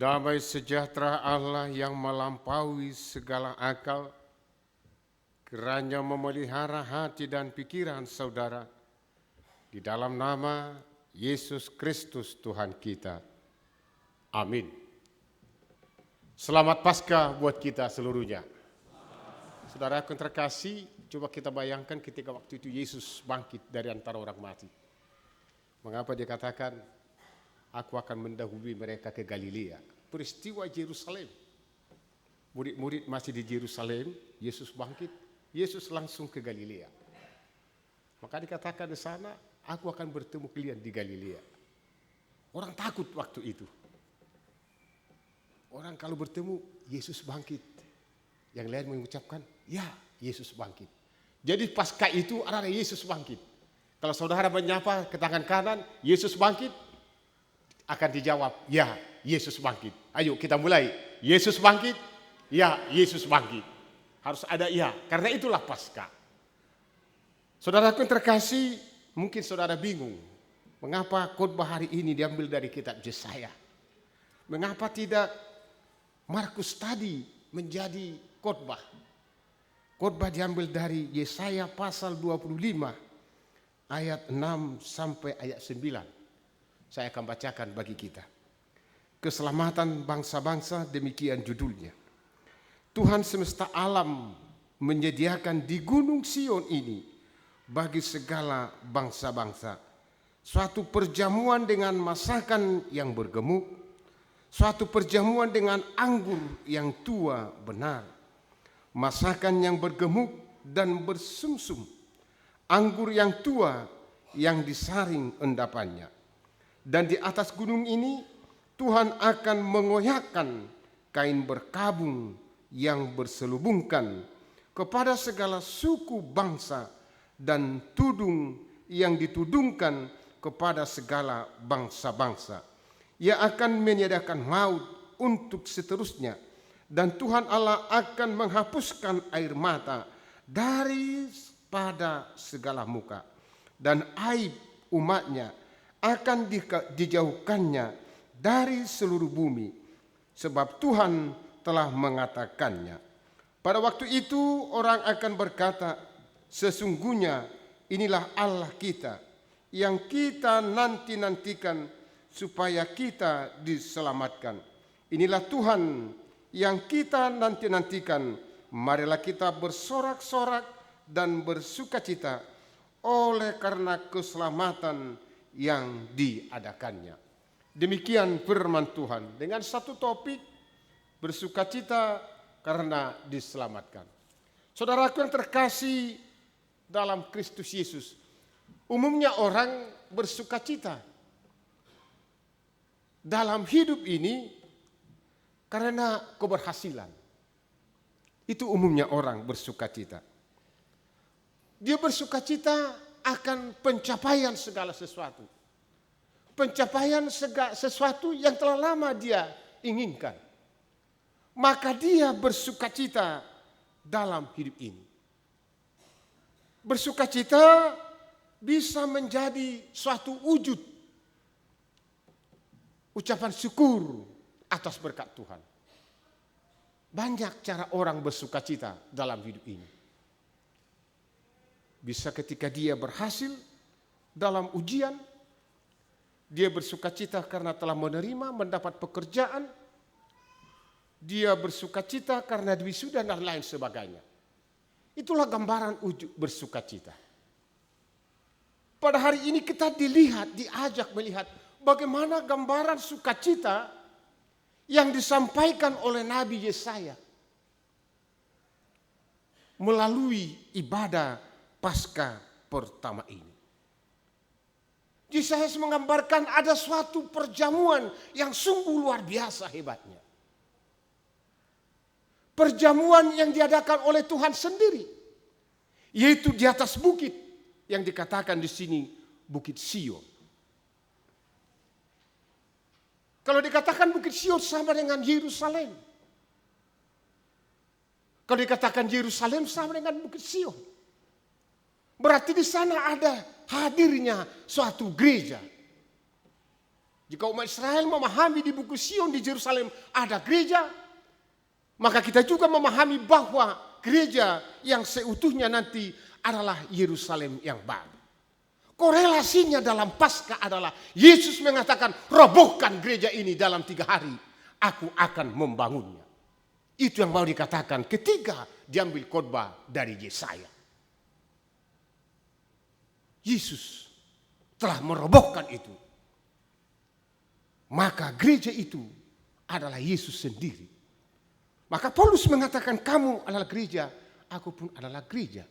Damai sejahtera Allah yang melampaui segala akal, kiranya memelihara hati dan pikiran saudara di dalam nama Yesus Kristus Tuhan kita. Amin. Selamat Paskah buat kita seluruhnya. Saudara yang terkasih, coba kita bayangkan ketika waktu itu Yesus bangkit dari antara orang mati. Mengapa dia katakan, aku akan mendahului mereka ke Galilea. Peristiwa Yerusalem. Murid-murid masih di Yerusalem, Yesus bangkit, Yesus langsung ke Galilea. Maka dikatakan di sana, aku akan bertemu kalian di Galilea. Orang takut waktu itu. Orang kalau bertemu, Yesus bangkit. Yang lain mengucapkan, ya Yesus bangkit. Jadi pasca itu ada Yesus bangkit. Kalau saudara menyapa ke tangan kanan, Yesus bangkit, akan dijawab, ya Yesus bangkit. Ayo kita mulai, Yesus bangkit, ya Yesus bangkit. Harus ada ya, karena itulah Paskah. Saudaraku yang terkasih, mungkin saudara bingung, mengapa khotbah hari ini diambil dari kitab Yesaya? Mengapa tidak Markus tadi menjadi khotbah? Khotbah diambil dari Yesaya pasal 25 ayat 6 sampai ayat 9. Saya akan bacakan bagi kita. Keselamatan bangsa-bangsa, demikian judulnya. Tuhan semesta alam menyediakan di Gunung Sion ini bagi segala bangsa-bangsa suatu perjamuan dengan masakan yang bergemuk, suatu perjamuan dengan anggur yang tua benar, masakan yang bergemuk dan bersumsum, anggur yang tua yang disaring endapannya. Dan di atas gunung ini Tuhan akan mengoyakkan kain berkabung yang berselubungkan kepada segala suku bangsa dan tudung yang ditudungkan kepada segala bangsa-bangsa. Ia akan menyediakan laut untuk seterusnya, dan Tuhan Allah akan menghapuskan air mata daripada segala muka, dan aib umatnya akan dijauhkannya dari seluruh bumi, sebab Tuhan telah mengatakannya. Pada waktu itu orang akan berkata, sesungguhnya inilah Allah kita yang kita nanti-nantikan supaya kita diselamatkan. Inilah Tuhan yang kita nanti-nantikan. Marilah kita bersorak-sorak dan bersukacita oleh karena keselamatan yang diadakannya. Demikian firman Tuhan dengan satu topik, bersukacita karena diselamatkan. Saudaraku yang terkasih dalam Kristus Yesus, umumnya orang bersukacita dalam hidup ini karena keberhasilan. Itu umumnya orang bersukacita. Dia bersukacita akan pencapaian segala sesuatu. Pencapaian segala sesuatu yang telah lama dia inginkan. Maka dia bersukacita dalam hidup ini. Bersukacita bisa menjadi suatu wujud ucapan syukur atas berkat Tuhan. Banyak cara orang bersukacita dalam hidup ini. Bisa ketika dia berhasil dalam ujian, dia bersukacita karena telah menerima, mendapat pekerjaan, dia bersukacita karena wisuda dan lain sebagainya. Itulah gambaran wujud bersukacita. Pada hari ini kita diajak melihat bagaimana gambaran sukacita yang disampaikan oleh Nabi Yesaya melalui ibadah Paskah pertama ini. Yesaya menggambarkan ada suatu perjamuan yang sungguh luar biasa hebatnya. Perjamuan yang diadakan oleh Tuhan sendiri, yaitu di atas bukit yang dikatakan di sini Bukit Sion. Kalau dikatakan Bukit Sion sama dengan Yerusalem. Kalau dikatakan Yerusalem sama dengan Bukit Sion. Berarti di sana ada hadirnya suatu gereja. Jika umat Israel memahami di Bukit Sion di Yerusalem ada gereja, maka kita juga memahami bahwa gereja yang seutuhnya nanti adalah Yerusalem yang baru. Korelasinya dalam Paskah adalah Yesus mengatakan, robohkan gereja ini dalam 3 hari, aku akan membangunnya. Itu yang mau dikatakan ketika diambil khotbah dari Yesaya. Yesus telah merobohkan itu. Maka gereja itu adalah Yesus sendiri. Maka Paulus mengatakan, kamu adalah gereja, aku pun adalah gereja.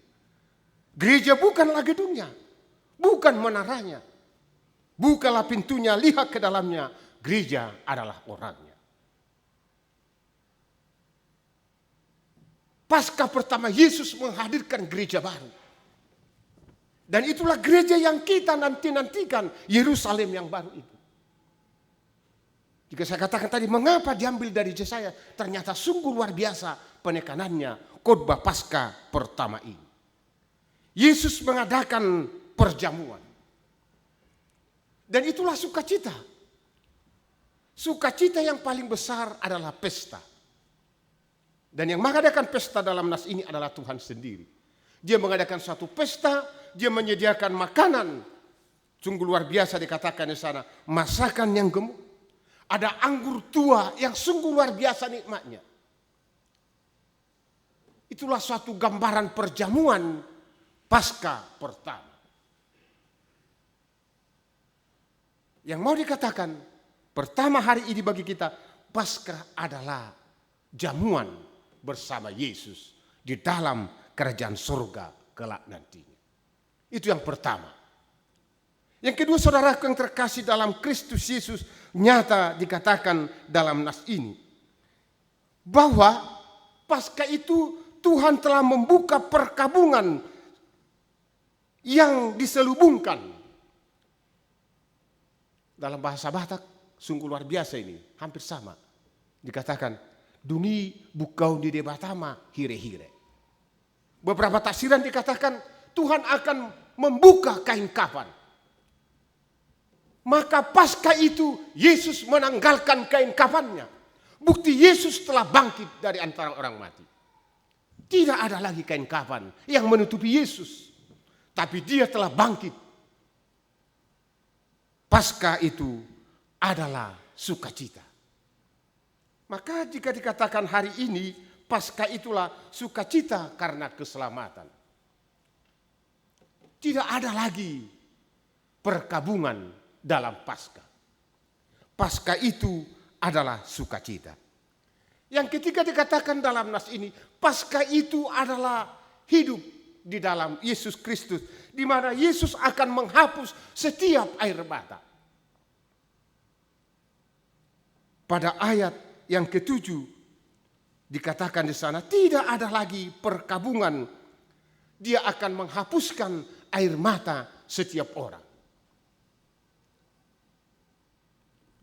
Gereja bukanlah gedungnya, bukan menaranya, bukalah pintunya, lihat ke dalamnya. Gereja adalah orangnya. Paskah pertama Yesus menghadirkan gereja baru. Dan itulah gereja yang kita nantikan, Yerusalem yang baru itu. Jika saya katakan tadi, mengapa diambil dari Yesaya? Ternyata sungguh luar biasa penekanannya khotbah Paskah pertama ini. Yesus mengadakan perjamuan. Dan itulah sukacita. Sukacita yang paling besar adalah pesta. Dan yang mengadakan pesta dalam nas ini adalah Tuhan sendiri. Dia mengadakan suatu pesta, dia menyediakan makanan. Sungguh luar biasa dikatakan di sana, masakan yang gemuk. Ada anggur tua yang sungguh luar biasa nikmatnya. Itulah suatu gambaran perjamuan Paskah pertama. Yang mau dikatakan, pertama hari ini bagi kita, Paskah adalah jamuan bersama Yesus di dalam kerajaan surga kelak nantinya. Itu yang pertama. Yang kedua, saudaraku yang terkasih dalam Kristus Yesus, nyata dikatakan dalam nas ini bahwa Paskah itu Tuhan telah membuka perkabungan yang diselubungkan. Dalam bahasa Batak sungguh luar biasa ini, hampir sama. Dikatakan, dungi bukau di debatama hire-hire. Beberapa tafsiran dikatakan Tuhan akan membuka kain kafan. Maka Paskah itu Yesus menanggalkan kain kafannya. Bukti Yesus telah bangkit dari antara orang mati. Tidak ada lagi kain kafan yang menutupi Yesus. Tapi dia telah bangkit. Paskah itu adalah sukacita. Maka jika dikatakan hari ini Paskah itulah sukacita karena keselamatan. Tidak ada lagi perkabungan dalam Paskah. Paskah itu adalah sukacita. Yang ketiga dikatakan dalam nas ini, Paskah itu adalah hidup di dalam Yesus Kristus, di mana Yesus akan menghapus setiap air mata. Pada ayat yang ketujuh dikatakan di sana, tidak ada lagi perkabungan. Dia akan menghapuskan air mata setiap orang.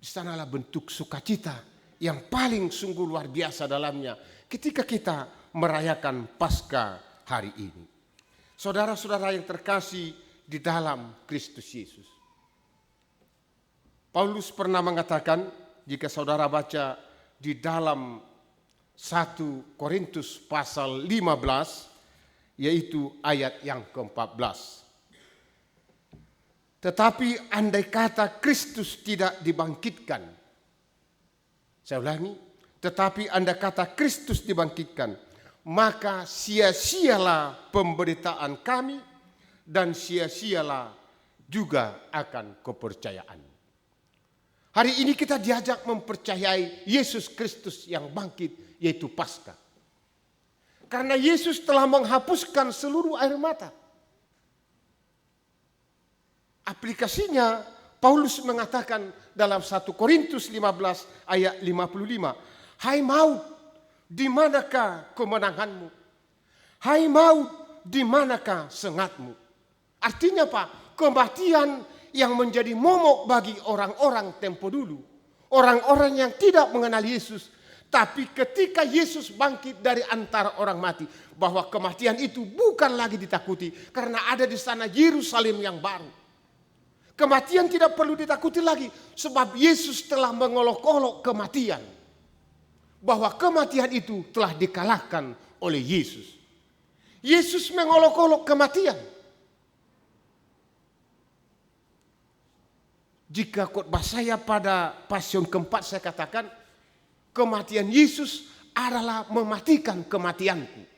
Di sanalah bentuk sukacita yang paling sungguh luar biasa dalamnya ketika kita merayakan Paskah hari ini. Saudara-saudara yang terkasih di dalam Kristus Yesus. Paulus pernah mengatakan, jika saudara baca di dalam 1 Korintus pasal 15, yaitu ayat yang ke-14. Tetapi andai kata Kristus tidak dibangkitkan. Saya ulangi, tetapi andai kata Kristus dibangkitkan, maka sia-sialah pemberitaan kami dan sia-sialah juga akan kepercayaan. Hari ini kita diajak mempercayai Yesus Kristus yang bangkit, yaitu Paskah. Karena Yesus telah menghapuskan seluruh air mata. Aplikasinya Paulus mengatakan dalam 1 Korintus 15 ayat 55, hai maut, di manakah kemenanganmu? Hai maut, di manakah sengatmu? Artinya apa? Kematian yang menjadi momok bagi orang-orang tempo dulu. Orang-orang yang tidak mengenal Yesus. Tapi ketika Yesus bangkit dari antara orang mati, bahwa kematian itu bukan lagi ditakuti. Karena ada di sana Yerusalem yang baru. Kematian tidak perlu ditakuti lagi. Sebab Yesus telah mengolok-olok kematian. Bahwa kematian itu telah dikalahkan oleh Yesus. Yesus mengolok-olok kematian. Jika khotbah saya pada pasion keempat saya katakan, kematian Yesus adalah mematikan kematianku.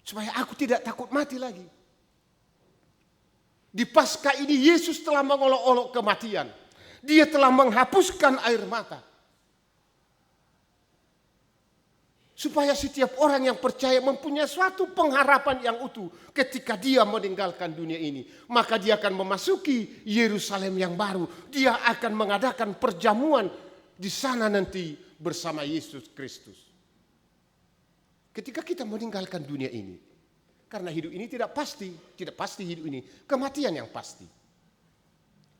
Supaya aku tidak takut mati lagi. Di Paskah ini Yesus telah mengolok-olok kematian. Dia telah menghapuskan air mata. Supaya setiap orang yang percaya mempunyai suatu pengharapan yang utuh ketika dia meninggalkan dunia ini. Maka dia akan memasuki Yerusalem yang baru. Dia akan mengadakan perjamuan di sana nanti bersama Yesus Kristus. Ketika kita meninggalkan dunia ini. Karena hidup ini tidak pasti hidup ini. Kematian yang pasti.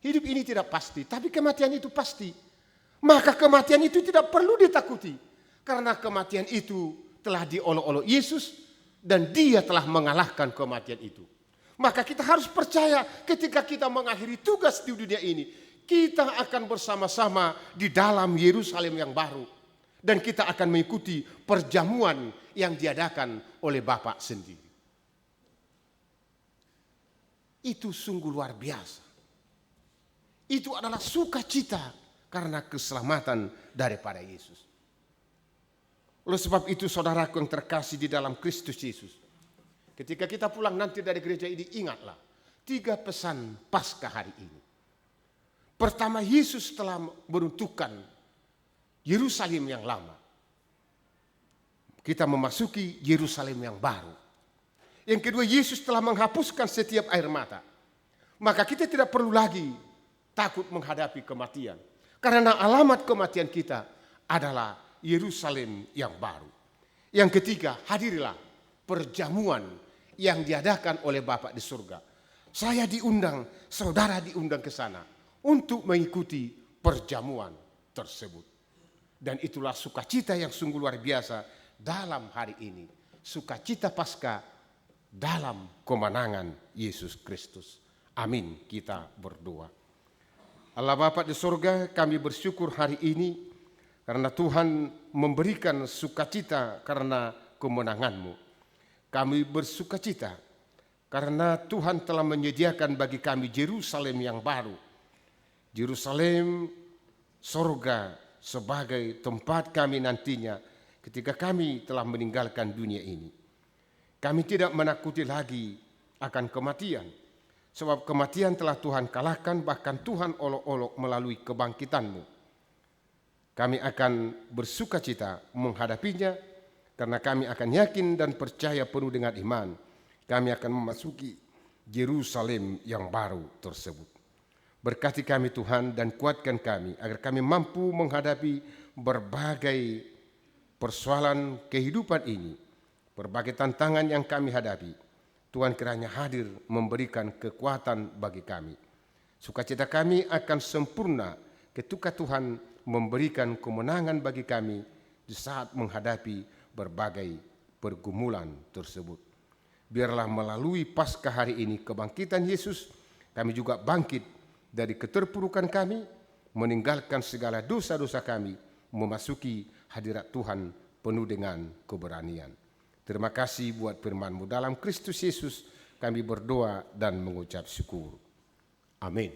Hidup ini tidak pasti, tapi kematian itu pasti. Maka kematian itu tidak perlu ditakuti. Karena kematian itu telah diolok-olok Yesus dan dia telah mengalahkan kematian itu. Maka kita harus percaya ketika kita mengakhiri tugas di dunia ini. Kita akan bersama-sama di dalam Yerusalem yang baru. Dan kita akan mengikuti perjamuan yang diadakan oleh Bapa sendiri. Itu sungguh luar biasa. Itu adalah sukacita karena keselamatan daripada Yesus. Oleh sebab itu saudaraku yang terkasih di dalam Kristus Yesus. Ketika kita pulang nanti dari gereja ini, ingatlah 3 pesan Paskah hari ini. Pertama, Yesus telah meruntuhkan Yerusalem yang lama. Kita memasuki Yerusalem yang baru. Yang kedua, Yesus telah menghapuskan setiap air mata. Maka kita tidak perlu lagi takut menghadapi kematian. Karena alamat kematian kita adalah Yerusalem yang baru. Yang ketiga, hadirilah perjamuan yang diadakan oleh Bapa di surga. Saya diundang, saudara diundang ke sana untuk mengikuti perjamuan tersebut. Dan itulah sukacita yang sungguh luar biasa dalam hari ini. Sukacita Paskah dalam kemenangan Yesus Kristus. Amin. Kita berdoa. Allah Bapa di surga, kami bersyukur hari ini karena Tuhan memberikan sukacita karena kemenangan-Mu. Kami bersukacita karena Tuhan telah menyediakan bagi kami Yerusalem yang baru. Yerusalem surga sebagai tempat kami nantinya ketika kami telah meninggalkan dunia ini. Kami tidak menakuti lagi akan kematian. Sebab kematian telah Tuhan kalahkan, bahkan Tuhan olok-olok melalui kebangkitan-Mu. Kami akan bersukacita menghadapinya karena kami akan yakin dan percaya penuh dengan iman. Kami akan memasuki Yerusalem yang baru tersebut. Berkati kami Tuhan dan kuatkan kami agar kami mampu menghadapi berbagai persoalan kehidupan ini. Berbagai tantangan yang kami hadapi, Tuhan kiranya hadir memberikan kekuatan bagi kami. Sukacita kami akan sempurna ketika Tuhan memberikan kemenangan bagi kami di saat menghadapi berbagai pergumulan tersebut. Biarlah melalui Paskah hari ini kebangkitan Yesus, kami juga bangkit dari keterpurukan kami, meninggalkan segala dosa-dosa kami, memasuki hadirat Tuhan penuh dengan keberanian. Terima kasih buat firman-Mu. Dalam Kristus Yesus kami berdoa dan mengucap syukur. Amin.